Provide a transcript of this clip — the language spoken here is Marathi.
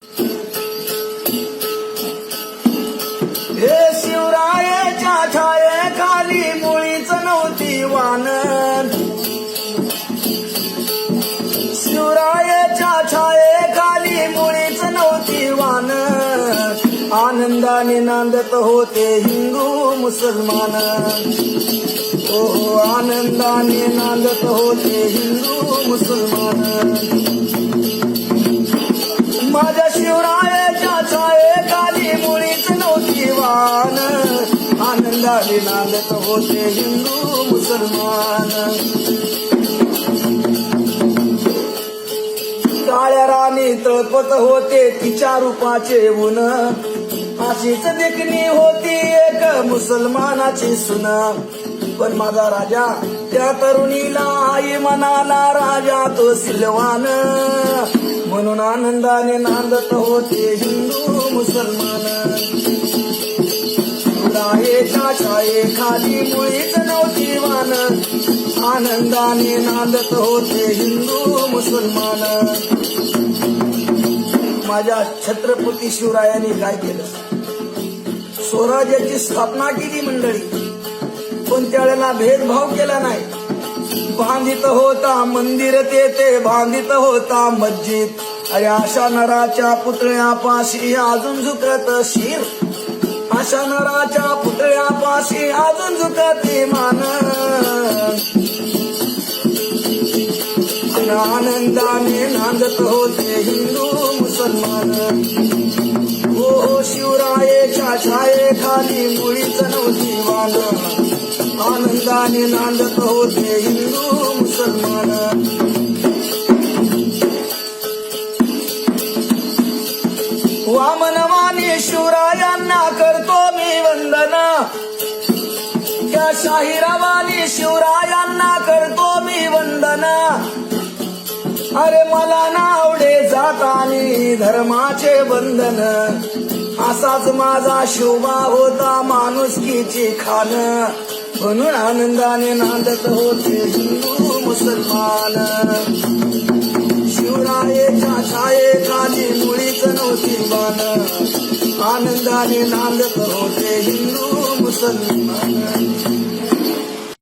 हे शिवरायाच्या छायेखाली मुळीच नव्हती वान, शिवरायाच्या छायेखाली मुळीच नव्हती वान, आनंदाने नांदत होते हिंदू मुसलमान, ओ आनंदाने नांदत होते हिंदू मुसलमान. माझ्या शिवरायाच्या छायेखाली मुळीच नव्हती वान, आनंदाने नांदत होते हिंदू मुसलमान. काळ्या राणी तळपत होते तिच्या रूपाचे ऊन, अशीच देखणी होती एक मुसलमानाची सुन. पण माझा राजा त्या तरुणीला आई म्हणाला, राजा तो सिलवान, म्हणून आनंदाने नांदत होते हिंदू मुसलमान. शिवरायाच्या छायेखाली मुळीच नव्हती वान, आनंदाने नांदत होते हिंदू मुसलमान. माझ्या छत्रपती शिवरायांनी काय केलं? स्वराज्याची स्थापना केली मंडळी, पण त्यावेळेला भेदभाव केला नाही. बांधित होता मंदिर ते बांधित होता मस्जिद, अरे अशा नराच्या पुतळ्यापाशी अजून झुकत शिर, अशा नराच्या पुतळ्यापाशी अजून झुकते मान. आनंदाने नांदत होते हिंदू मुसलमान. ओ शिवरायाच्या छायेखाली मुळीच नव्हती वान, आनंदाने नांदत होते हिंदू मुसलमान. वामनवाणी शिवरायांना करतो मी वंदन, त्या शाहिरावाणी शिवरायांना करतो मी वंदन. अरे मला नावडे जातानी धर्माचे बंधन, असाच माझा शोभा होता माणुसकीची खान, म्हणून आनंदाने नांदत होते हिंदू मुसलमान. शिवरायाच्या छायेखाली मुळीच नव्हती वान, आनंदाने नांदत होते हिंदू मुसलमान.